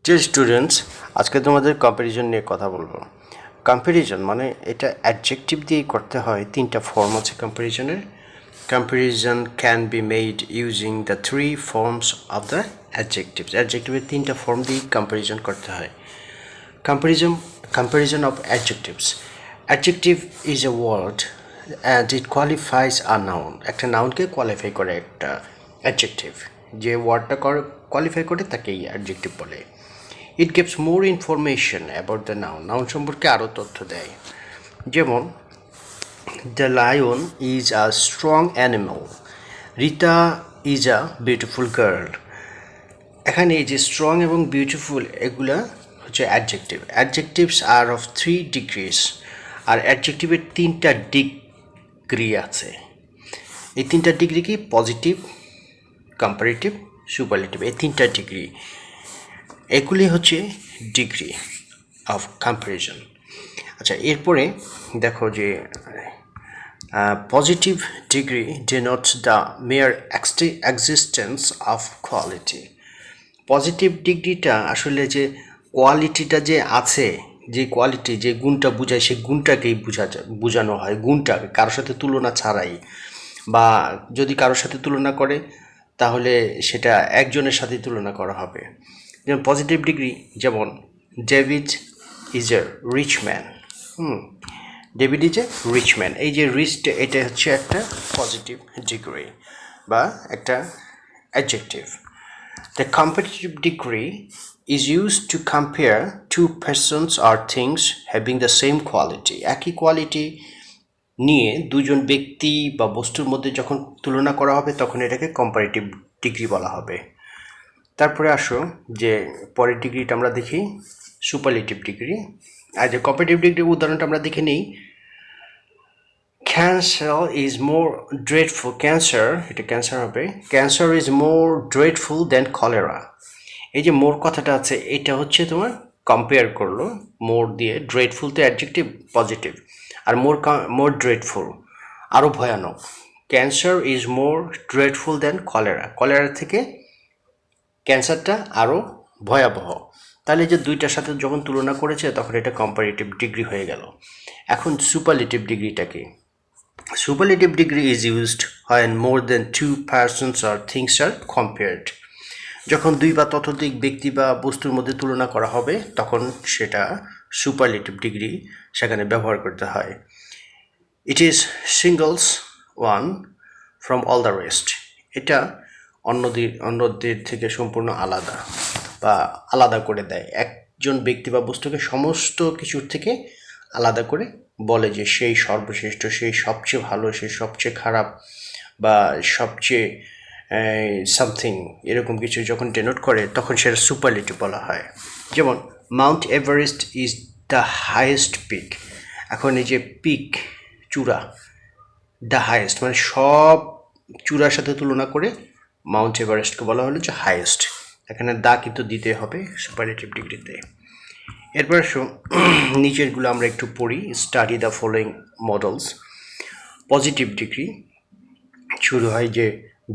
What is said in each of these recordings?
Dear students, আজকে তোমাদের comparison নিয়ে কথা বলবো। কম্প্যারিজন মানে এটা অ্যাডজেক্টিভ দিয়েই করতে হয়। তিনটা ফর্ম আছে কম্প্যারিজনের। Comparison can be made using the three forms of the adjectives. অ্যাডজেক্টিভের তিনটা ফর্ম দিয়েই কম্প্যারিজন করতে হয়। Comparison of adjectives. Adjective is a word and it qualifies a noun. একটা নাউনকে কোয়ালিফাই করে একটা অ্যাডজেক্টিভ। যে ওয়ার্ডটা কোয়ালিফাই করে তাকেই অ্যাডজেক্টিভ বলে। It gives more information about the noun. Noun সম্পর্কে আরও তথ্য দেয়। যেমন the lion is a strong animal. Rita is a beautiful girl. এখানে এই যে স্ট্রং এবং বিউটিফুল এগুলা হচ্ছে adjective. Adjectives are of 3 degrees. আর অ্যাডজেক্টিভের 3টা ডিগ্রি আছে। এই 3টা ডিগ্রি কি? Positive, comparative, superlative. এই 3টা ডিগ্রি, এগুলি হচ্ছে ডিগ্রি অফ কম্পারিজন। আচ্ছা, এরপরে দেখো যে positive degree denotes the mere existence of quality. Positive ডিগ্রিটা আসলে যে কোয়ালিটিটা যে আছে, যে কোয়ালিটি, যে গুণটা বোঝায়, সেই গুণটাকেই বোঝানো হয়। গুণটাকে কারোর সাথে তুলনা ছাড়াই, বা যদি কারোর সাথে তুলনা করে তাহলে সেটা একজনের সাথেই তুলনা করা হবে। যেমন পজিটিভ ডিগ্রি, যেমন David is a rich man. David is a rich man. এই যে রিচটা, এটা হচ্ছে একটা পজিটিভ ডিগ্রি বা একটা adjective. The comparative degree is used to compare two persons or things having the same quality. একই কোয়ালিটি নিয়ে দুজন ব্যক্তি বা বস্তুর মধ্যে যখন তুলনা করা হবে তখন এটাকে কম্পারেটিভ ডিগ্রি বলা হবে। তারপরে আসো যে পরের ডিগ্রিটা আমরা দেখি, সুপারলেটিভ ডিগ্রি। আর যে কম্পারেটিভ ডিগ্রির উদাহরণটা আমরা দেখে নিই। Cancer is more dreadful. এটা ক্যান্সার হবে। Cancer is more dreadful than cholera. এই যে মোর কথাটা আছে, এটা হচ্ছে তোমার কম্পেয়ার করলো মোর দিয়ে। ড্রেডফুল তো অ্যাডজেক্টিভ পজিটিভ, আর মোর ড্রেডফুল আরও ভয়ানক। Cancer is more dreadful than cholera. কলেরার থেকে ক্যান্সারটা আরও ভয়াবহ। তাহলে যে দুইটার সাথে যখন তুলনা করেছে তখন এটা কম্পারেটিভ ডিগ্রি হয়ে গেল। এখন সুপারলেটিভ ডিগ্রিটা কি? Superlative degree is used when more than two persons or things are compared. যখন দুই বা ততোধিক ব্যক্তি বা বস্তুর মধ্যে তুলনা করা হবে তখন সেটা সুপারলেটিভ ডিগ্রি সেখানে ব্যবহার করতে হয়। It is singles one from all the rest. এটা অন্যদের থেকে সম্পূর্ণ আলাদা বা আলাদা করে দেয়। একজন ব্যক্তি বা বস্তুকে সমস্ত কিছুর থেকে আলাদা করে বলে যে সেই সর্বশ্রেষ্ঠ, সেই সবচেয়ে ভালো, সেই সবচেয়ে খারাপ, বা সবচেয়ে সামথিং এরকম কিছু যখন ডেনোট করে তখন সেটা সুপারলেটিভ বলা হয়। যেমন Mount Everest is the highest peak. এখন এই যে পিক, চূড়া, দ্য হাইয়েস্ট মানে সব চূড়ার সাথে তুলনা করে মাউন্ট এভারেস্টকে বলা হলো যে হাইয়েস্ট। এখানে দা কিন্তু দিতে হবে সুপারলেটিভ ডিগ্রিতে। এরপর নিচেরগুলো আমরা একটু পড়ি। Study the following models. Positive degree শুরু হয় যে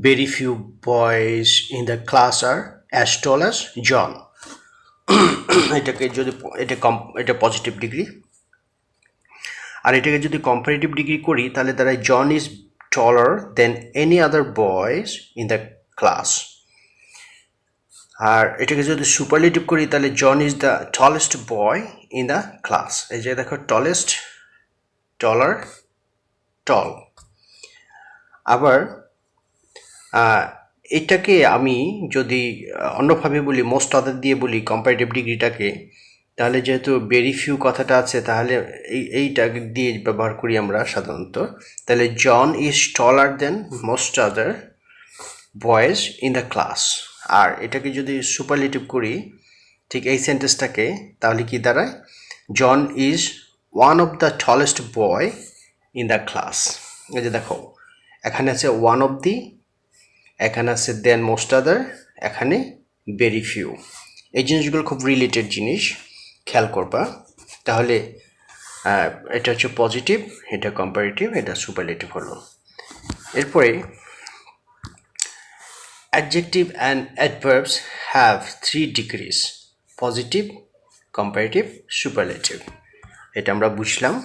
very few boys in the class are as tall as John. এটাকে যদি এটা পজিটিভ ডিগ্রি। আর এটাকে যদি কম্পারেটিভ ডিগ্রি করি তাহলে দাঁড়ায় John is taller than any other boys in the class. আর এটাকে যদি সুপারলেটিভ করি তাহলে John is the tallest boy in the class. এই যে দেখো, টলেস্ট, টলার, টল। আবার এটাকে আমি যদি অন্যভাবে বলি, মোস্ট আদার দিয়ে বলি কম্পারেটিভ ডিগ্রিটাকে, তাহলে যেহেতু ভেরি ফিউ কথাটা আছে তাহলে এইটাকে দিয়ে ব্যবহার করি আমরা সাধারণত। তাহলে John is taller than most other boys in the class. আর এটাকে যদি সুপারলেটিভ করি ঠিক এই সেন্টেন্সটাকে, তাহলে কি দাঁড়ায়? John is one of the tallest boy in the class. এই যে দেখো, এখানে আছে ওয়ান অফ দি, এখানে আছে দেন মোস্ট আদার, এখানে ভেরি ফিউ। এই জিনিসগুলো খুব রিলেটেড জিনিস, খেয়াল করবা। তাহলে এটা হচ্ছে পজিটিভ, এটা কম্পারেটিভ, এটা সুপারলেটিভ হলো। এরপরে adjective and adverbs have 3 degrees. Positive, comparative, superlative, এটা আমরা বুঝলাম।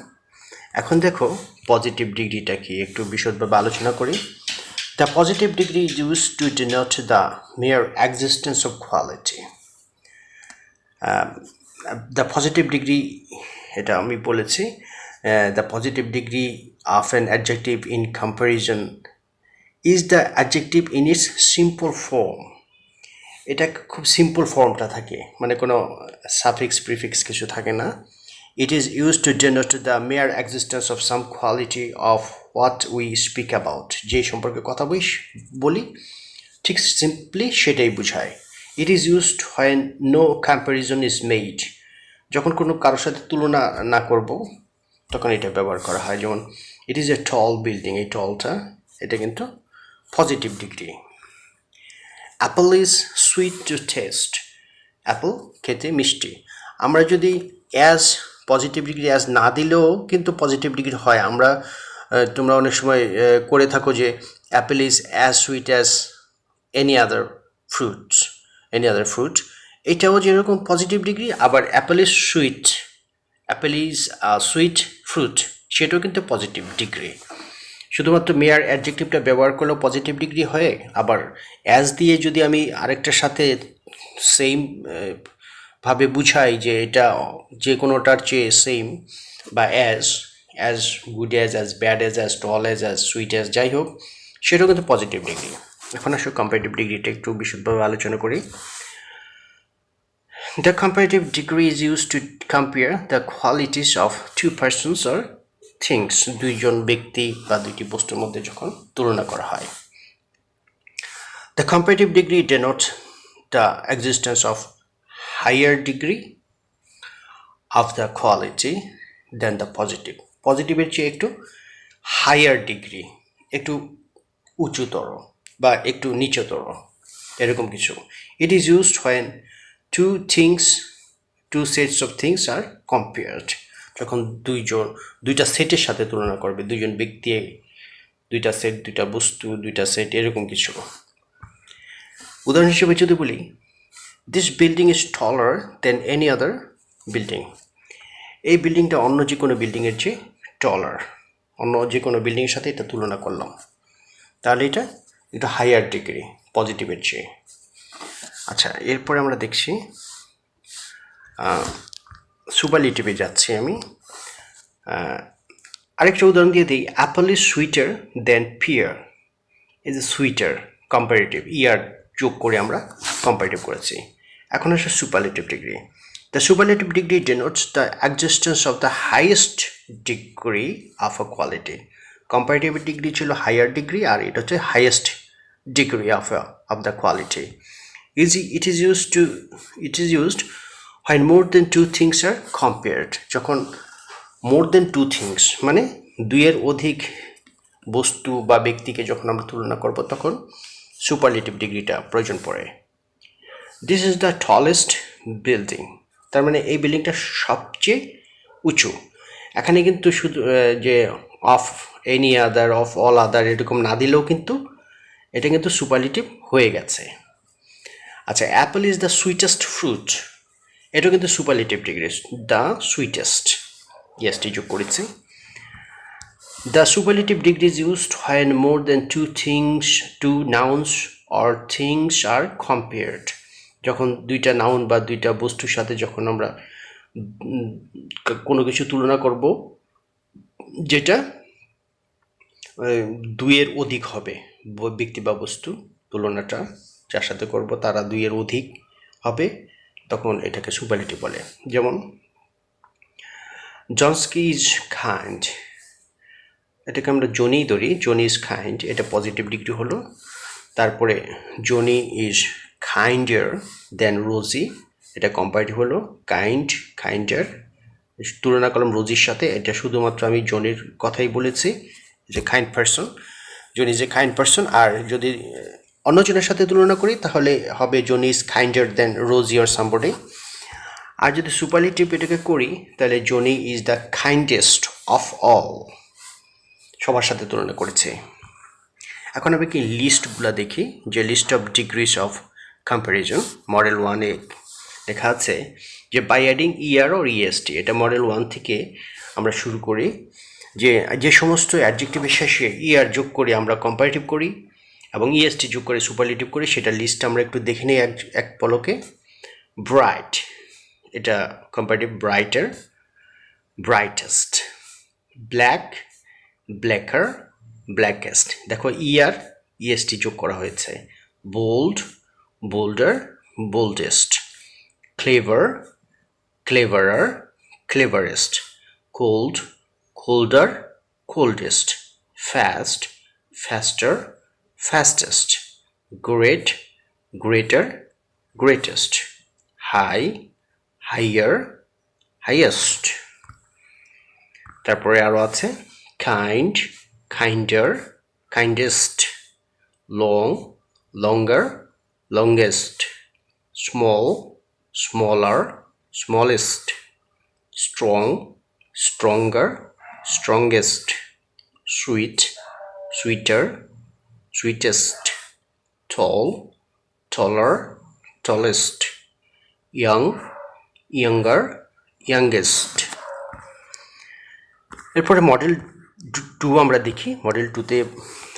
এখন দেখো পজিটিভ ডিগ্রিটা কি, একটু বিশদভাবে আলোচনা করি। The positive degree is use to denote the mere existence of quality. The positive degree, এটা আমি বলেছি, the positive degree of an adjective in comparison is the adjective in its simple form. এটা খুব সিম্পল ফর্মটা থাকে, মানে কোনো suffix prefix কিছু থাকে না। It is used to denote the mere existence of some quality of what we speak about. যে সম্পর্কে কথা বলি ঠিক সিম্পলি সেটাই বোঝায়। It is used when no comparison is made. যখন কোনো কারোর সাথে তুলনা না করব তখন এটা ব্যবহার করা হয়। যেমন it is a tall building, এই টলটা এটা কিন্তু positive degree. Apple is sweet to taste. Apple খেতে মিষ্টি। আমরা যদি অ্যাজ পজিটিভ ডিগ্রি অ্যাজ না দিলেও কিন্তু পজিটিভ ডিগ্রি হয়। আমরা তোমরা অনেক সময় করে থাকো যে Apple is as sweet as any other fruit, এটাও যেরকম পজিটিভ ডিগ্রি। আবার অ্যাপেল ইজ সুইট ফ্রুট, সেটাও কিন্তু পজিটিভ ডিগ্রি। শুধুমাত্র মেয়ার অ্যাডজেক্টিভটা ব্যবহার করলেও পজিটিভ ডিগ্রি হয়। আবার অ্যাজ দিয়ে যদি আমি আরেকটার সাথে সেম ভাবে বুঝাই যে এটা যে কোনোটার চেয়ে সেম, বা as good as bad as tall as sweet as, যাই হোক, সেটাও কিন্তু পজিটিভ ডিগ্রি। এখন আসলে কম্পারেটিভ ডিগ্রিটা একটু বিশদভাবে আলোচনা করি। The comparative degree is use to compare the qualities of two persons or things. দুইজন ব্যক্তি বা দুইটি বস্তুর মধ্যে যখন তুলনা করা হয়। The comparative degree denote the existence of higher degree of the quality than the positive. পজিটিভের চেয়ে একটু হায়ার ডিগ্রি, একটু উঁচুতর বা একটু নিচতর, এরকম কিছু। It is used when two sets of things are compared. যখন দুইটা সেটের সাথে তুলনা করবে, দুইজন ব্যক্তি, দুইটা সেট, দুইটা বস্তু, দুইটা সেট, এরকম কিছু। উদাহরণ হিসেবে যদি বলি this building is taller than any other building. এই বিল্ডিংটা অন্য যে কোনো বিল্ডিংয়ের চেয়ে টলার, অন্য যে কোনো বিল্ডিংয়ের সাথে এটা তুলনা করলাম, তাহলে এটা একটু হায়ার ডিগ্রি পজিটিভের চেয়ে। আচ্ছা, এরপরে আমরা দেখছি সুপারলেটিভে যাচ্ছি আমি। আরেকটা উদাহরণ দিয়ে দিই, apple is sweeter than pear. এই যে সুইটার কম্পারেটিভ, ইয়ার যোগ করে আমরা কম্পারেটিভ করেছি। এখন আসলে superlative degree. The superlative degree denotes the existence of the highest degree of a quality. Comparative degree ছিল হায়ার ডিগ্রি, আর এটা হচ্ছে highest degree of the quality. It is used when more than two things are compared. যখন more than two things মানে দুইয়ের অধিক বস্তু বা ব্যক্তিকে যখন আমরা তুলনা করব তখন সুপারলেটিভ ডিগ্রিটা প্রয়োজন পড়ে। This is the tallest building, তার মানে এই বিল্ডিংটা সবচেয়ে উঁচু। এখানে কিন্তু শুধু যে of any other, of all other এরকম না দিলেও কিন্তু এটা কিন্তু সুপারলেটিভ হয়ে গেছে। আচ্ছা, Apple is the sweetest fruit, এটা কিন্তু সুপারলেটিভ ডিগ্রি, দ্য সুইটেস্ট, ইয়েসটি যোগ করেছি। The superlative degree is used when more than two nouns or things are compared. যখন দুইটা নাউন বা দুইটা বস্তুর সাথে যখন আমরা কোনো কিছু তুলনা করব যেটা দুইয়ের অধিক হবে, ব্যক্তি বা বস্তু তুলনাটা যার সাথে করব তারা দুইয়ের অধিক হবে, তখন এটাকে সুপারলেটিভ বলে। যেমন জনস্কি ইজ কাইন্ড, এটাকে আমরা জনি ধরি, জনি ইজ কাইন্ড, এটা পজিটিভ ডিগ্রি হলো। তারপরে জনি ইজ কাইন্ডার দেন রোজি, এটা কম্পারেটিভ হলো। কাইন্ডার তুলনা করলাম রোজির সাথে, এটা শুধুমাত্র আমি জনির কথাই বলেছি যে kind person, Johnny is a kind person. আর যদি অন্যজনের সাথে তুলনা করি তাহলে হবে Johnny is kinder than Rosie or somebody. আর যদি সুপারলেটিভ এটাকে করি তাহলে Johnny is the kindest of all, সবার সাথে তুলনা করেছে। এখন আমি কি লিস্টগুলো দেখি, যে list of degrees of comparison. Model 1-এ লেখা আছে যে by adding E R or E S T, এটা মডেল 1 থেকে আমরা শুরু করি, যে যে সমস্ত অ্যাডজেক্টিভের শেষে ইআর যোগ করে আমরা কম্পারেটিভ করি এবং ইএসটি যোগ করে সুপারলেটিভ করি, সেটা লিস্ট আমরা একটু দেখে নিই এক পলকে। ব্রাইট, এটা comparative, brighter, brightest. Black, blacker, blackest. দেখো ইআর ইএসটি যোগ করা হয়েছে। Bold, bolder, boldest. Clever, cleverer, cleverest. Cold, colder, coldest. Fast, faster, fastest. Great, greater, greatest. High, higher, highest. তারপরে আরো আছে kind, kinder, kindest. Long, longer, longest. Small, smaller, smallest. Strong, stronger, strongest. Sweet, sweeter, sweetest. Tall, taller, tallest. Young, younger, youngest. এরপরে model 2 আমরা দেখি। Model 2তে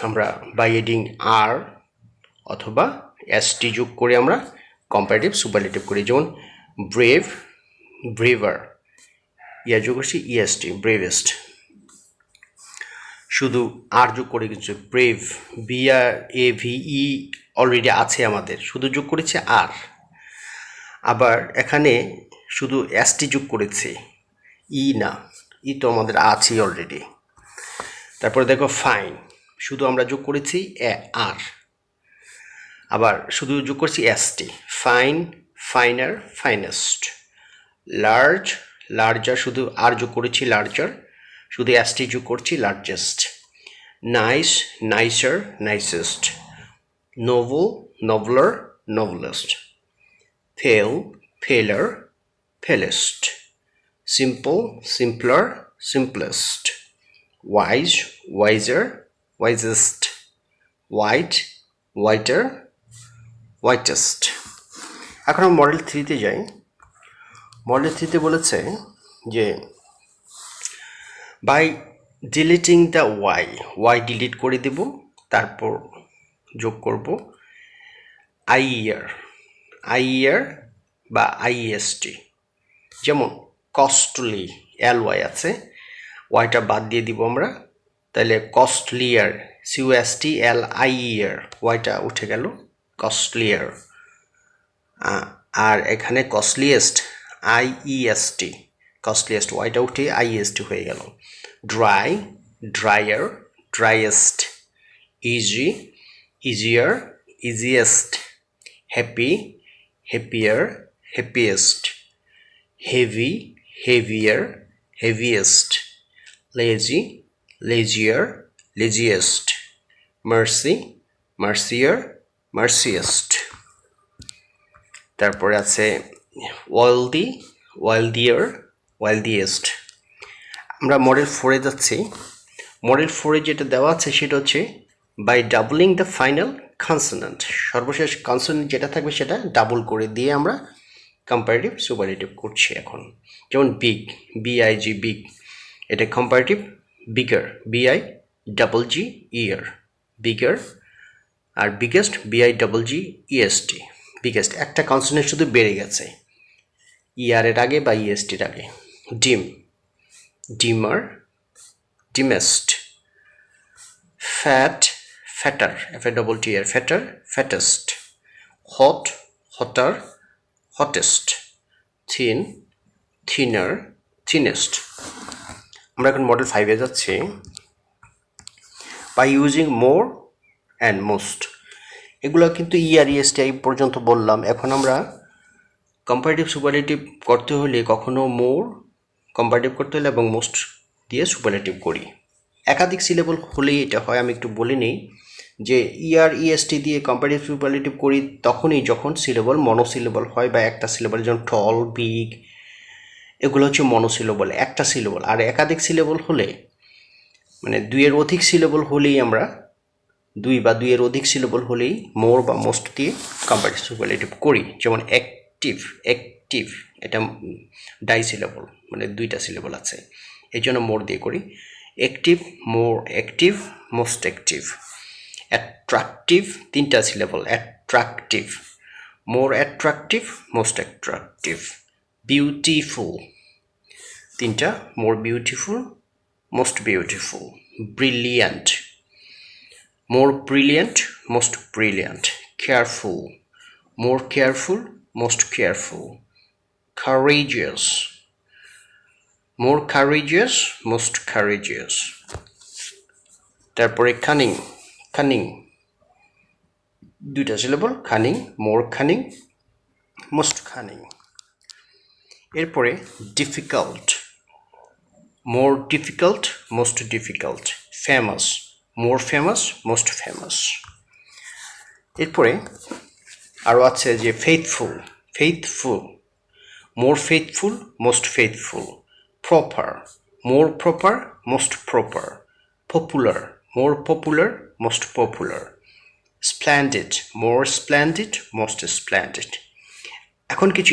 আমরা by adding আর অথবা ST যোগ করে আমরা কম্পারেটিভ সুপারলেটিভ করি। যেমন ব্রেভ, ব্রেভার, ইয়া যোগ করছি ইএসটি, ব্রেভেস্ট। শুধু আর যোগ করে কিছু ব্রেভ, BRAVE অলরেডি আছে আমাদের, শুধু যোগ করেছে আর। আবার এখানে শুধু এসটি যোগ করেছে, ই না, ই তো আমাদের আছে অলরেডি। তারপরে দেখো ফাইন, শুধু আমরা যোগ করেছি আর। আবার শুধু যোগ করছি S T, fine, finer, finest. Large, larger, শুধু আর যোগ করেছি লার্জার, শুধু এসটি যোগ করছি largest. Nice, nicer, nicest. Noble, nobler, noblest. Fell, feller, fellest. Simple, simpler, simplest. Wise, wiser, wisest. White, whiter, whitest. এখন আমরা মডেল 3তে যাই। মডেল 3তে বলেছে যে by deleting the Y delete করে দেব, তারপর যোগ করব আইয়ার বা আইএসটি। যেমন কস্টলি, LY আছে, ওয়াইটা বাদ দিয়ে দিব আমরা, তাহলে কস্টলিয়ার, COSTLIER, ওয়াইটা উঠে গেল, কস্টলিয়ার। আর এখানে কস্টলিয়েস্ট, IEST, কস্টলিয়েস্ট, ওয়াইটা উঠে IEST হয়ে গেল। Dry, drier, driest. Easy, easier, easiest. Happy, happier, happiest. Heavy, heavier, heaviest. Lazy, lazier, laziest. Mercy, mercier, merciest. তারপরে আছে ওয়েলদি, ওয়েলদিয়ার, ওয়েলদিয়েস্ট। আমরা মডেল 4-এ যাচ্ছি। মডেল 4-এ যেটা দেওয়া আছে সেটা হচ্ছে by doubling the final consonant, সর্বশেষ কনসোনেন্ট যেটা থাকবে সেটা ডাবল করে দিয়ে আমরা কম্পারেটিভ সুপারলেটিভ করছি এখন। যেমন বিগ, BIG, বিগ, এটা comparative. Bigger, BIGG, er, bigger. আর বিগেস্ট, BIGGEST, বিগেস্ট। একটা কনসোনেন্ট শুধু বেড়ে গেছে ইয়ারের আগে বা ইএসটির আগে। Dim, dimmer, dimmest. Fat, fatter, FATTER, fatter, fattest. Hot, hotter, hottest. Thin, thinner, thinnest. আমরা এখন মডেল 5-এ যাচ্ছি। By using more and most, এগুলো কিন্তু EREST পর্যন্ত বললাম। এখন আমরা কম্পারেটিভ সুপারলেটিভ করতে হলে কখনো মোর কম্পারেটিভ করতে হলে এবং মোস্ট দিয়ে সুপারলেটিভ করি। একাধিক সিলেবল হলেই এটা হয়। আমি একটু বলে নিই যে EREST দিয়ে কম্পারেটিভ সুপারলেটিভ করি তখনই যখন সিলেবল মনোসিলেবল হয়, বা একটা সিলেবল, যেমন টল, বিগ, এগুলো হচ্ছে মনোসিলেবল, একটা সিলেবল। আর একাধিক সিলেবল হলে, মানে 2-এর অধিক সিলেবল হলেই আমরা 2 বা 2-এর অধিক সিলেবল হলেই মোর বা মোস্ট দিয়ে কম্পারেটিভ সুপারলেটিভ করি। যেমন অ্যাক্টিভ, অ্যাক্টিভ, এটা ডাইসিলেবল, মানে দুইটা সিলেবল আছে, এই জন্য মোর দিয়ে করি। অ্যাক্টিভ, মোর অ্যাক্টিভ, মোস্ট অ্যাক্টিভ। অ্যাট্রাকটিভ, তিনটা সিলেবল, অ্যাট্রাকটিভ, মোর অ্যাট্রাকটিভ, মোস্ট অ্যাট্রাকটিভ। বিউটিফুল, তিনটা, more beautiful, most beautiful. Brilliant, more brilliant, most brilliant. Careful, more careful, most careful. Courageous, more courageous, most courageous. তারপরে cunning, cunning, দুইটা syllable, cunning, more cunning, most cunning. এরপরে difficult, more difficult, most difficult. Famous, more famous, most famous. এরপরে আরও আছে যে faithful, faithful, more faithful, most faithful. Proper, more proper, most proper. Popular, more popular, most popular. Splendid, more splendid, most splendid. এখন কিছু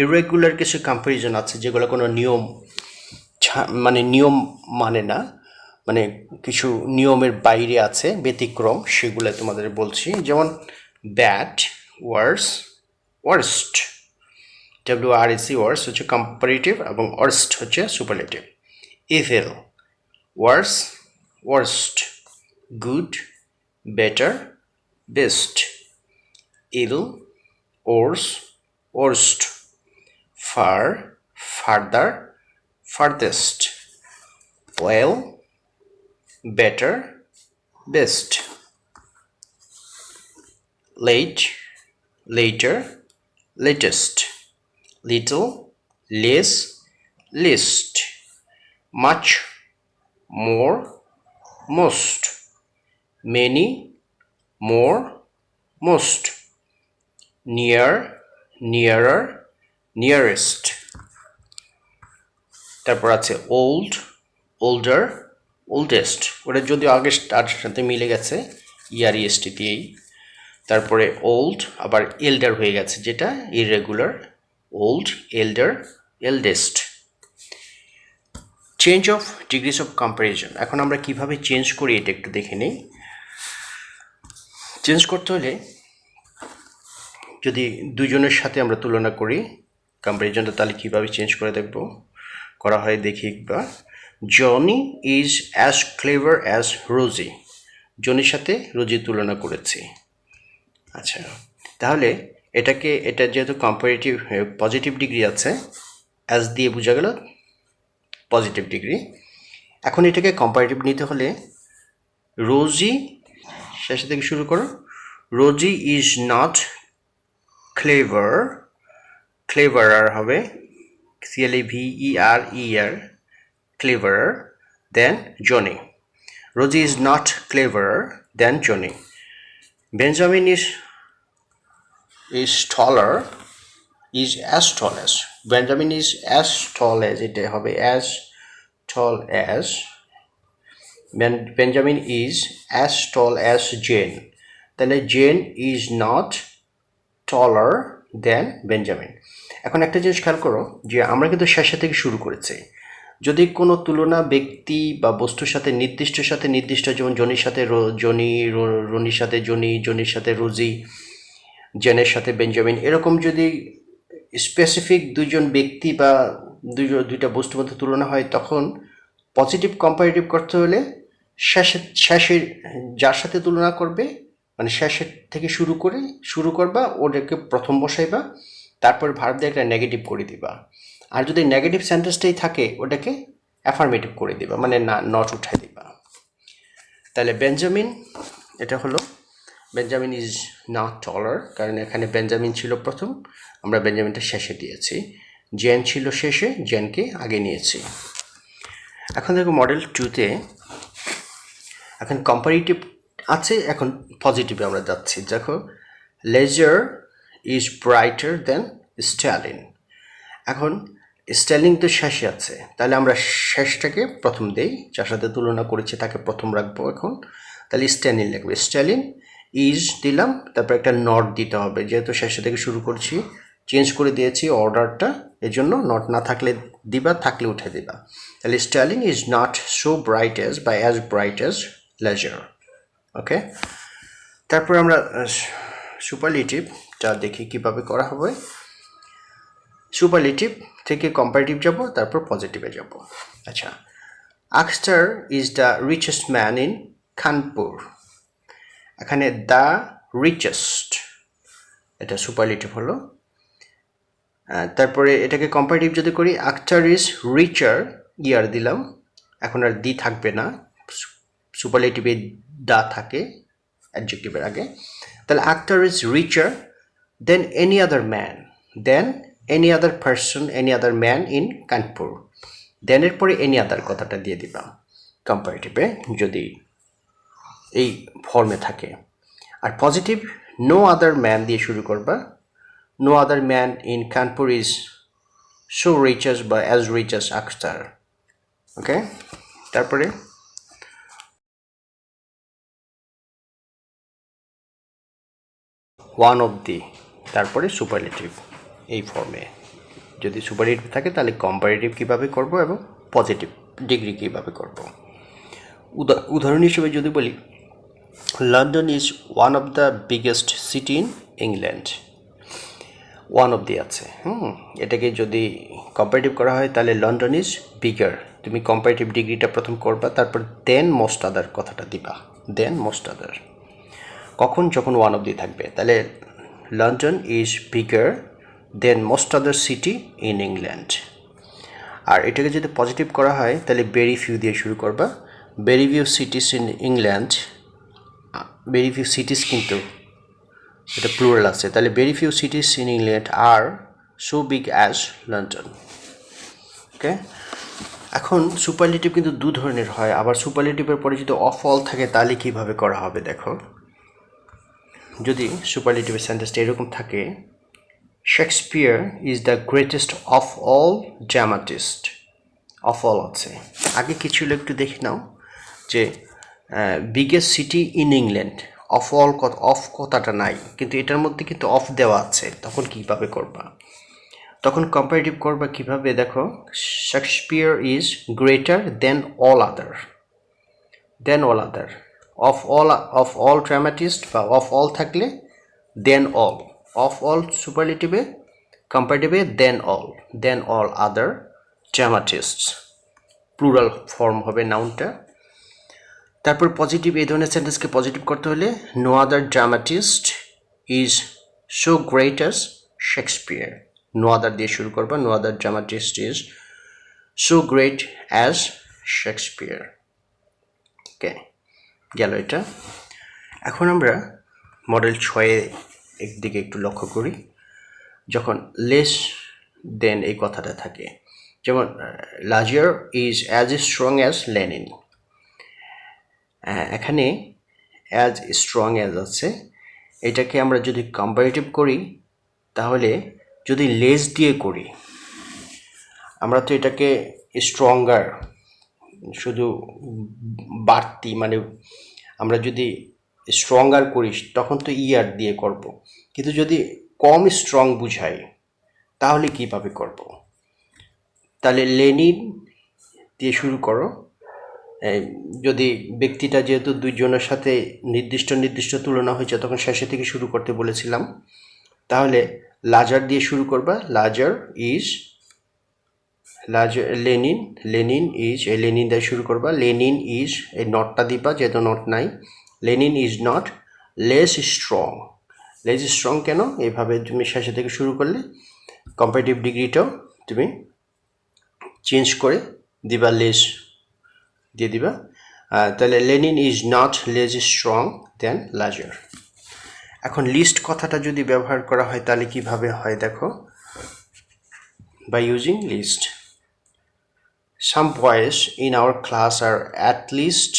irregular কিছু comparison আছে যেগুলো কোনো নিয়ম মানে না, মানে কিছু নিয়মের বাইরে আছে, ব্যতিক্রম, সেগুলো তোমাদের বলছি। যেমন bad, worse, worst, WRST worse হচ্ছে কম্পারেটিভ এবং ওয়ার্স্ট হচ্ছে superlative. Evil, worse, worst. Good, better, best. Ill, worse, worst. Far, farther, farthest. Well, better, best. Late, later, latest. Little, less, least. Much, more, most. Many, more, most. Near, nearer, nearest. তারপর আছে old, older, oldest, ওটা যদিও আগে তার সাথে মিলে গেছে EREST দিয়েই। তারপরে ওল্ড আবার এল্ডার হয়ে গেছে, যেটা irregular. Old, এল্ডার, eldest. Change of degrees of comparison, এখন আমরা কিভাবে চেঞ্জ করি এটা একটু দেখে নিই। চেঞ্জ করতে হলে যদি দুজনের সাথে আমরা তুলনা করি কম্পারিজনটা, তাহলে কীভাবে চেঞ্জ করে করা হয় দেখি একবার। Johnny is as clever as Rosie, জনির সাথে রোজি তুলনা করেছি। আচ্ছা, তাহলে এটা যেহেতু কম্পারেটিভ পজিটিভ ডিগ্রি আছে, অ্যাজ দিয়ে বোঝা গেল পজিটিভ ডিগ্রি। এখন এটাকে কম্পারেটিভ নিতে হলে রোজি, শেষে থেকে শুরু করো। রোজি ইজ নট ক্লেভার, ক্লেভারার হবে CLEVER, cleverer than Johnny. Rosie is not cleverer than Johnny. Benjamin is taller, is as tall as. Benjamin is as tall as, এটা হবে as tall as. Benjamin is as tall as Jane. তাহলে Jane is not taller than Benjamin. এখন একটা জিনিস খেয়াল করো যে আমরা কিন্তু শেষে থেকে শুরু করেছি। যদি কোনো তুলনা ব্যক্তি বা বস্তুর সাথে নির্দিষ্ট, যেমন জনির সাথে জনি, রনির সাথে জনি, জনির সাথে রোজি, জেনের সাথে বেঞ্জামিন, এরকম যদি স্পেসিফিক দুজন ব্যক্তি বা দুইটা বস্তুর মধ্যে তুলনা হয়, তখন পজিটিভ কম্পারেটিভ করতে হলে শেষে যার সাথে তুলনা করবে, মানে শেষের থেকে শুরু করবা, ওটাকে প্রথম বসাইবা, তারপর ভার্ব দিয়ে একটা নেগেটিভ করে দিবা। আর যদি নেগেটিভ সেন্টেন্সটাই থাকে ওটাকে অ্যাফার্মেটিভ করে দিবা, মানে না, নট উঠাই দিবা। তাহলে বেঞ্জামিন, এটা হলো বেঞ্জামিন ইজ নট টলার, কারণ এখানে বেঞ্জামিন ছিল প্রথম, আমরা বেঞ্জামিনটা শেষে দিয়েছি। জেন ছিল শেষে, জেনকে আগে নিয়েছি। এখন দেখো মডেল 2-তে এখন কম্পারেটিভ আছে, এখন পজিটিভে আমরা যাচ্ছি। দেখো laser is brighter than Stalin. এখন স্ট্যালিন তো শেষে আছে, তাহলে আমরা শেষটাকে প্রথম দেই, যার সাথে তুলনা করেছি তাকে প্রথম রাখবো। এখন তাহলে স্ট্যালিন লিখবে, স্ট্যালিন ইজ দিলাম, তারপর একটা নট দিতে হবে, যেহেতু শেষে থেকে শুরু করছি, চেঞ্জ করে দিয়েছি অর্ডারটা, এজন্য নট না থাকলে দিবা, থাকলে উঠে দিবা। তাহলে sterling is not so bright as বা as bright as laser. Okay, তারপর আমরা সুপারলেটিভটা দেখি কিভাবে করা হবে। সুপারলেটিভ থেকে কম্পারেটিভ যাব, তারপর পজিটিভে যাব। আচ্ছা, Akhtar is the richest man in Kanpur. এখানে দ্য রিচেস্ট, এটা সুপারলেটিভ হলো। তারপরে এটাকে কম্পারেটিভ যদি করি, আখতার ইজ রিচার, ইয়ার দিলাম, এখন আর দি থাকবে না, সুপারলেটিভে দা থাকে অ্যাডজেক্টিভের আগে। তাহলে Akhtar is richer than any other man, than any other person, any other man in Kanpur. দেনের পরে এনি আদার কথাটা দিয়ে দিলাম কম্পারেটিভে যদি এই ফর্মে থাকে। আর পজিটিভ নো আদার ম্যান দিয়ে শুরু করবা, no other man in Kanpur is so rich as বা as rich as Akhtar. Okay, তারপরে ওয়ান অফ দি, তারপরে সুপারলেটিভ এই ফর্মে। যদি সুপারলেটিভ থাকে তাহলে কম্পারেটিভ কীভাবে করব এবং পজিটিভ ডিগ্রি কীভাবে করব। উদাহরণ হিসেবে যদি বলি, London is one of the biggest city in England. One of দি আছে, এটাকে যদি কম্পারেটিভ করা হয় তাহলে লন্ডন ইজ বিগার, তুমি কম্পারেটিভ ডিগ্রিটা প্রথম করবা, তারপর দেন মোস্ট আদার কথাটা দিবা, দেন মোস্ট আদার। কখন? যখন ওয়ান অফ দি থাকবে। তাহলে London is bigger than most other city in England. আর এটাকে যদি পজিটিভ করা হয় তাহলে ভেরি ফিউ দিয়ে শুরু করবা, very few cities in England, very few cities কিন্তু এটা প্লুরাল আছে, তাহলে very few cities in England are so big as London. Okay, এখন সুপারলেটিভ কিন্তু দু ধরনের হয়, আবার সুপারলেটিভের পরে যদি অফ অল থাকে তাহলে কীভাবে করা হবে দেখো। যদি সুপারলেটিভের সেন্টেন্সটা এরকম থাকে, Shakespeare is the greatest of all dramatist, of all আছে, আগে কিছু একটু দেখে নাও যে biggest city in England, of all of কথাটা নাই, কিন্তু এটার মধ্যে কিন্তু অফ দেওয়া আছে, তখন কীভাবে করবা? তখন কম্পারেটিভ করবা কিভাবে দেখো, Shakespeare is greater than all other, than all other, of all dramatist বা অফ অল থাকলে দেন অল, অফ অল সুপারলেটিভে, কম্পারেটিভে than all other dramatists, plural form হবে নাউনটা। তারপর পজিটিভ, এই ধরনের সেন্টেন্সকে পজিটিভ করতে হলে no other dramatist is so great as Shakespeare, no other দিয়ে শুরু করবা, no other dramatist is so great as Shakespeare. Okay, গেল এটা। এখন আমরা মডেল 6 একদিকে একটু লক্ষ্য করি, যখন লেস দেন এই কথাটা থাকে, যেমন larger is as strong as Lenin. এখানে অ্যাজ স্ট্রং অ্যাজ আছে, এটাকে আমরা যদি কম্পারেটিভ করি তাহলে যদি লেস দিয়ে করি, আমরা তো এটাকে স্ট্রঙ্গার শুধু বাড়তি, মানে আমরা যদি স্ট্রঙ্গার করি তখন তো ইয়ার দিয়ে করব, কিন্তু যদি কম স্ট্রং বুঝাই তাহলে কীভাবে করব? তাহলে লেনিন দিয়ে শুরু করো, যদি ব্যক্তিটা যেহেতু দুইজনের সাথে নির্দিষ্ট তুলনা হয়েছে তখন শেষে থেকে শুরু করতে বলেছিলাম, তাহলে লাজার দিয়ে শুরু করবা, লাজার লেনিন ইজ, এই লেনিন দিয়ে শুরু করবা, লেনিন ইজ, এই নটটা দিবা যেহেতু নট নাই, Lenin is not less strong কেন? এইভাবে তুমি শেষে থেকে শুরু করলে কম্পারেটিভ ডিগ্রিটাও তুমি চেঞ্জ করে দিবা, লেস দিয়ে দিবা। তাহলে Lenin is not less strong than Lazar. এখন লিস্ট কথাটা যদি ব্যবহার করা হয় তাহলে কিভাবে হয় দেখো, by using list. Some boys in our class are at least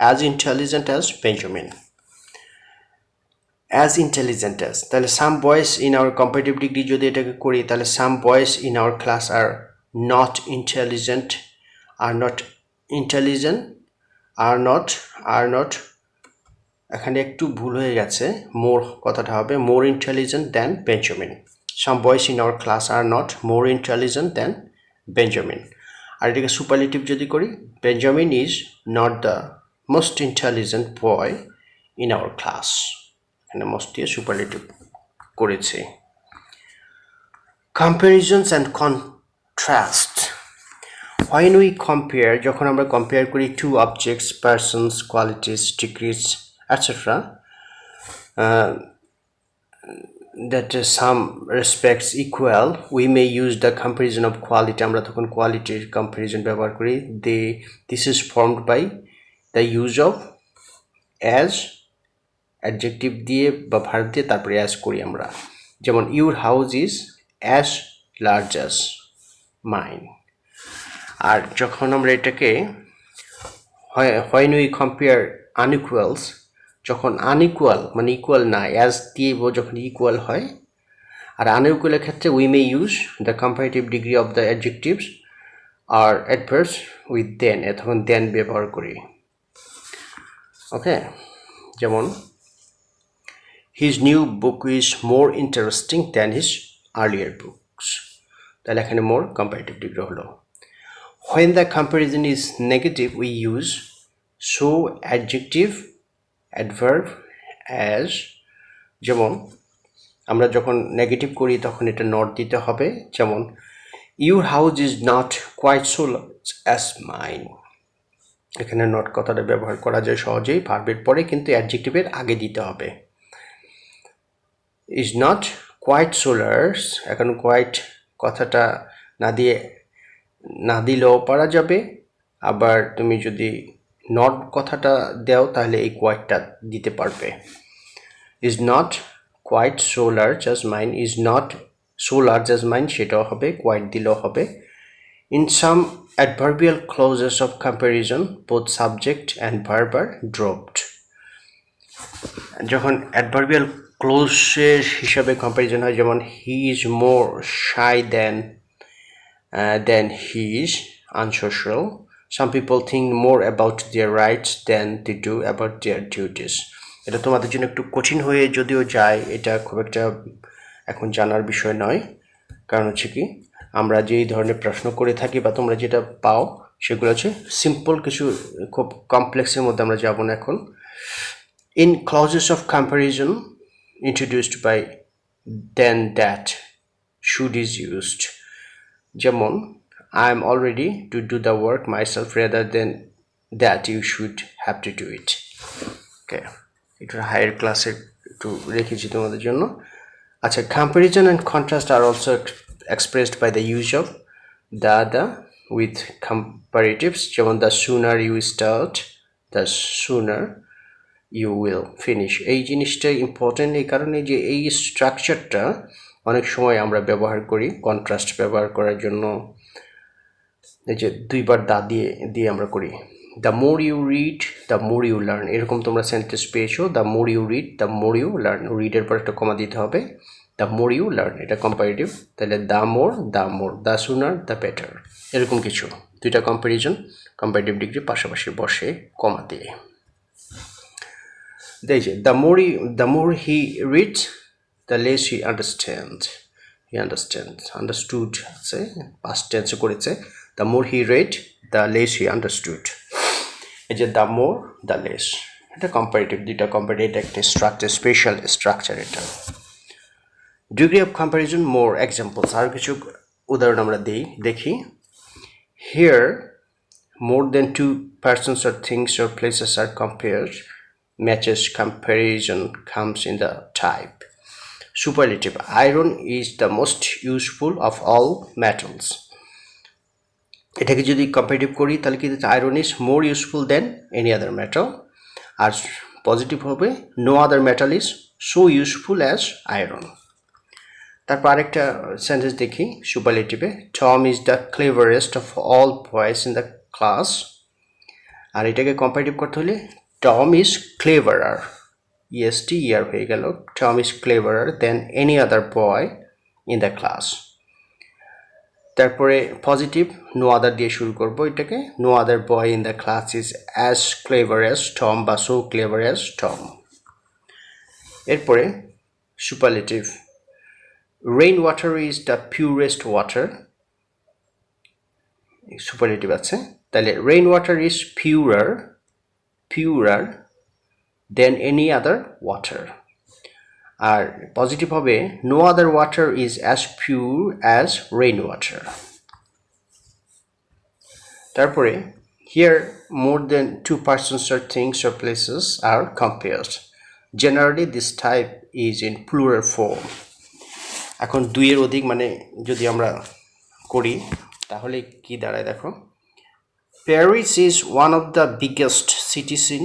as intelligent as Benjamin. As intelligent as, তাহলে some boys in our comparative degree যদি এটাকে করি তাহলে some boys in our class are not intelligent, এখানে একটু ভুল হয়ে গেছে, মোর কথাটা হবে more intelligent than Benjamin, some boys in our class are not more intelligent than Benjamin. আর এটাকে সুপারলেটিভ যদি করি, Benjamin is not the most intelligent boy in our class. এখানে most দিয়ে সুপারলেটিভ করেছে। Comparisons and contrast. When we compare, যখন আমরা compare করি two objects, persons, qualities, degrees, etc., that some respects equal, we may use the comparison of quality. আমরা তখন quality comparison ব্যবহার করি। This is formed by the use of as, adjective দিয়ে বা verb দিয়ে তারপরে as করি আমরা। যেমন your house is as large as mine. আর যখন আমরা এটাকে when we compare unequals, যখন unequal মানে equal না, as দিয়ে যখন equal হয়, আর unequal এর ক্ষেত্রে we may use the comparative degree of the adjectives or adverbs with then, তখন then ব্যবহার করি। ওকে, যেমন his new book is more interesting than his earlier books, তাহলে এখানে more comparative degree হলো। When the comparison is negative, we use so, adjective, adverb, as, যেমন আমরা যখন নেগেটিভ করি তখন এটা নট দিতে হবে, যেমন your house is not quite so large as mine. এখানে নট কথাটা ব্যবহার করা যায় সহজেই ভার্বের পরে, কিন্তু অ্যাডজেক্টিভের আগে দিতে হবে। is not quite so large, এখন quite কথাটা না দিলেও পারা যাবে, আবার তুমি যদি নট কথাটা দাও তাহলে এই কোয়াইটটা দিতে পারবে। is not quite so large as mine, is not so large as mine সেটাও হবে, কোয়াইট দিলেও হবে। in some adverbial clauses of comparison, both subject and verb are dropped. যখন adverbial clauses হিসাবে comparison হয়, যেমন he is more shy than he is unsocial. Some people think more about their rights than they do about their duties. এটা তোমাদের জন্য একটু কঠিন হয়ে যদিও যায়, এটা খুব একটা এখন জানার বিষয় নয়, কারণ হচ্ছে কি আমরা যেই ধরনের প্রশ্ন করে থাকি বা তোমরা যেটা পাও সেগুলো হচ্ছে সিম্পল কিছু, খুব কমপ্লেক্সের মধ্যে আমরা যাব না এখন। In clauses of comparison introduced by then, that, should is used, যেমন I am all ready to do the work myself rather than that you should have to do it. Okay, এটা হায়ার ক্লাসে একটু রেখেছি তোমাদের জন্য। আচ্ছা, comparison and contrast are also expressed by the use of the with comparatives, যেমন the sooner you start, the sooner you will finish. এই জিনিসটা ইম্পর্টেন্ট এই কারণে যে এই স্ট্রাকচারটা অনেক সময় আমরা ব্যবহার করি কন্ট্রাস্ট ব্যবহার করার জন্য। এই যে দুইবার দা দিয়ে আমরা করি, the more you read the more you learn, এরকম তোমরা সেন্টেন্স পেয়েছো। The more you read the more you learn, রিডের পর একটা কমা দিতে হবে, দ্য মোর ইউ লার্ন, এটা কম্পারেটিভ। তাহলে the more, the sooner, the better, এরকম কিছু দুইটা কম্পারিজন কম্পারেটিভ ডিগ্রি পাশাপাশি বসে কমা দিয়ে। এই যে the more he reads the less he understand, understood আছে, পাস্ট টেন্সে করেছে। The more he read the less he understood. এই যে দ্য মোর দ্য লেস, এটা কম্পারেটিভ, দুইটা কম্পারেটিভ, একটা স্ট্রাকচার, স্পেশাল স্ট্রাকচার এটা। Degree of comparison, more examples, আর কিছু উদাহরণ আমরা দেখি। Here more than two persons or things or places are compared, matches comparison comes in the type. Superlative, iron is the most useful of all metals. এটাকে যদি comparative করি তাহলে কি iron is more useful than any other metal, আর positive হবে no other metal is so useful as iron. তারপর আরেকটা sentence দেখি সুপারলেটিভে, Tom is the cleverest of all boys in the class, আর এটাকে কম্পারেটিভ করতে হলে Tom is cleverer, E S T er হয়ে গেল, Tom is cleverer than any other boy in the class. তারপরে পজিটিভ নো আদার দিয়ে শুরু করবো এটাকে, no other boy in the class is as clever as Tom বা সো ক্লেভার অ্যাজ টম। এরপরে superlative, rainwater is the purest water. Superlative আছে, তাহলে rainwater is purer than any other water. R positive হবে no other water is as pure as rainwater. তারপরে here more than two persons or things or places are compared. Generally this type is in plural form. এখন দুইয়ের অধিক মানে যদি আমরা করি তাহলে কি দাঁড়ায় দেখো, Paris is one of the biggest cities in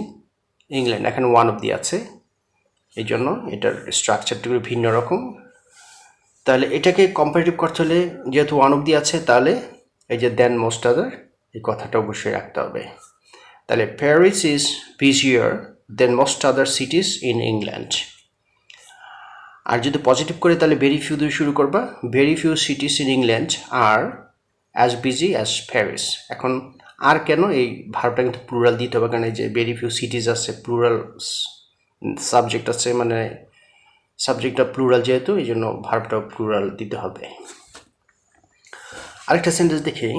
England. এখানে one of the আছে, এই জন্য এটার স্ট্রাকচারটা ভিন্ন রকম। তাহলে এটাকে কম্পারেটিভ করতে হলে যেহেতু one of the আছে, তাহলে এই যে দেন মোস্ট আদার এই কথাটা অবশ্যই রাখতে হবে। তাহলে Paris is busier than most other cities in England. আর যদি পজিটিভ করে তাহলে ভেরি ফিউ দিয়ে শুরু করবা, very few cities in England are as busy as Paris. এখন আর কেন এই ভার্বটা কিন্তু প্লুরাল দিতে হবে, কারণ এই যে ভেরি ফিউ সিটিজ আছে, প্লুরাল সাবজেক্ট আছে, মানে সাবজেক্টটা প্লুরাল যেহেতু এই জন্য ভার্বটাও প্লুরাল দিতে হবে। আরেকটা সেন্টেন্স দেখি,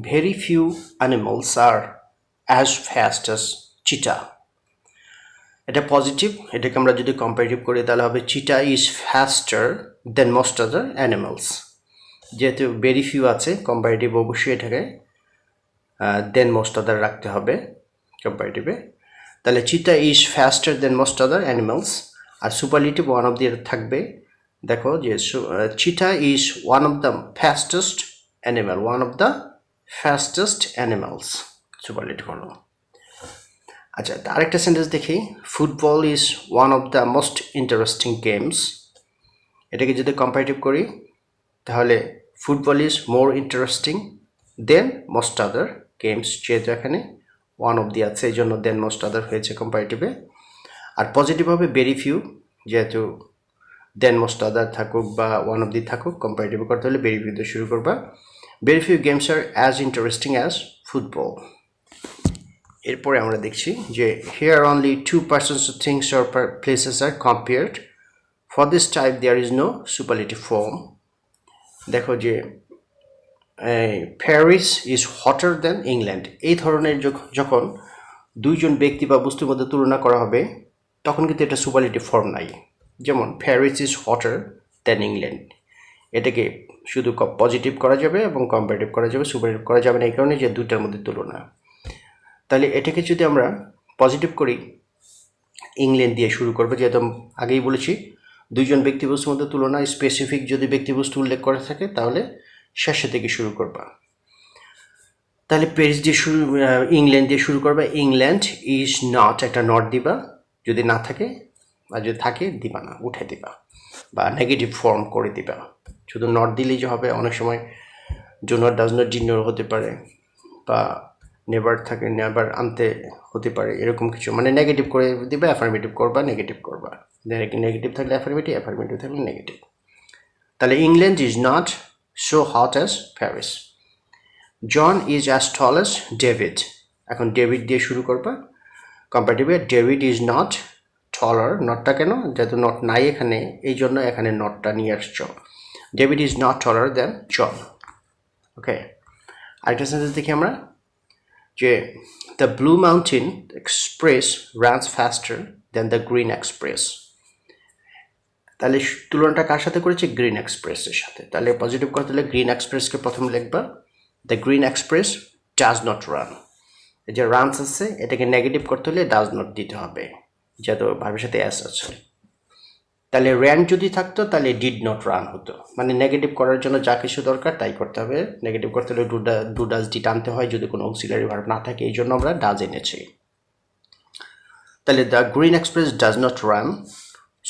ভেরি ফিউ অ্যানিমালস আর অ্যাজ ফাস্ট অ্যাজ চিটা। এটা পজিটিভ, এটাকে আমরা যদি কম্পারেটিভ করি তাহলে হবে cheetah is faster than most other animals. যেহেতু ভেরি ফিউ আছে কম্পারেটিভ অবশ্যই এটাকে দেন মোস্ট আদার রাখতে হবে কম্পারেটিভে। তাহলে cheetah is faster than most other animals. আর সুপারলেটিভ ওয়ান অফ দি থাকবে, দেখো যে cheetah is one of the fastest animal, one of the fastest animals superlative হলো। আচ্ছা, আরেকটা সেন্টেন্স দেখি, football is one of the most interesting games. এটাকে যদি কম্পারেটিভ করি তাহলে football is more interesting than most other games, যেহেতু এখানে ওয়ান অফ দি আছে এই জন্য দেন মোস্ট আদার হয়েছে কম্পারেটিভে। আর পজিটিভ হবে ভেরি ফিউ, যেহেতু দেন মোস্ট আদার থাকুক বা ওয়ান অফ দি থাকুক কম্পারেটিভ করতে হলে ভেরি ফিউ দিয়ে শুরু করবা। ভেরি ফিউ গেমস আর অ্যাজ ইন্টারেস্টিং অ্যাজ ফুটবল। এরপরে আমরা দেখছি যে here only two persons, things or places are compared. For this type there is no superlative form. দেখো যে Paris is hotter than England, এই ধরনের যখন দুইজন ব্যক্তি বা বস্তুর মধ্যে তুলনা করা হবে তখন কিন্তু এটা সুপারলেটিভ ফর্ম নাই। যেমন Paris is hotter than England, এটাকে শুধু পজিটিভ করা যাবে এবং কম্পারেটিভ করা যাবে, সুপারলেটিভ করা যাবে না, এই কারণে যে দুইটার মধ্যে তুলনা। তাহলে এটাকে যদি আমরা পজিটিভ করি ইংল্যান্ড দিয়ে শুরু করবো, যেহেতু আগেই বলেছি দুইজন ব্যক্তিবস্তুর মধ্যে তুলনা, স্পেসিফিক যদি ব্যক্তিবস্তু উল্লেখ করা থাকে তাহলে শেষে থেকে শুরু করবা। তাহলে প্যারিস দিয়ে শুরু, ইংল্যান্ড দিয়ে শুরু করবা, ইংল্যান্ড ইজ নট, একটা নট দিবা, যদি না থাকে আর যদি থাকে দিবা না, উঠে দিবা বা নেগেটিভ ফর্ম করে দিবা। শুধু নট দিলেই যে হবে, অনেক সময় do not, does not, did not হতে পারে, বা নেভার থাকে, নেভার আনতে হতে পারে, এরকম কিছু, মানে নেগেটিভ করে দিবে, অ্যাফার্মেটিভ করবা, নেগেটিভ করবা, নেগেটিভ থাকলে অ্যাফার্মেটিভ, অ্যাফার্মেটিভ থাকলে নেগেটিভ। তাহলে England is not so hot as Paris. John is as tall as David, এখন ডেভিড দিয়ে শুরু করবা কম্পারেটিভে, ডেভিড ইজ নট টলার, নটটা কেন, যেহেতু নট নাই এখানে এই জন্য এখানে নটটা নিয়ে আসছো, David is not taller than John. Okay, আরেকটা সেন্টেন্স দেখি আমরা যে the blue mountain express runs faster than the green express. তাহলে তুলনাটা কার সাথে করেছে, গ্রিন এক্সপ্রেসের সাথে। তাহলে পজিটিভ করতে হলে গ্রিন এক্সপ্রেসকে প্রথম লিখবা, the green express does not run. এই যে রানস আছে এটাকে নেগেটিভ করতে হলে ডাজ নট দিতে হবে, যেহেতু ভার্বের সাথে এস আছে। তাহলে র্যান যদি থাকতো তাহলে ডিড নট রান হতো, মানে নেগেটিভ করার জন্য যা কিছু দরকার তাই করতে হবে। নেগেটিভ করতে হলে ডু ডাজ ডিড আনতে হয় যদি কোনো অক্সিলারি ভার্ব না থাকে, এই জন্য আমরা ডাজ এনেছি। তাহলে the green express does not run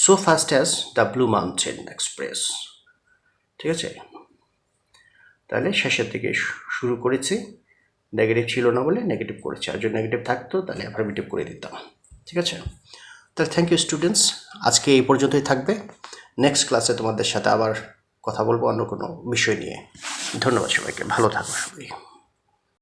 so fast as the blue mountain express. ঠিক আছে, তাহলে শেষের থেকে শুরু করেছি, নেগেটিভ ছিল না বলে নেগেটিভ করেছি, আর যদি নেগেটিভ থাকতো তাহলে অ্যাফার্মেটিভ করে দিতাম। ঠিক আছে, তাহলে থ্যাংক ইউ স্টুডেন্টস, আজকে এই পর্যন্তই থাকবে। নেক্সট ক্লাসে তোমাদের সাথে আবার কথা বলবো অন্য কোনো বিষয় নিয়ে। ধন্যবাদ সবাইকে, ভালো থাকো সবাই।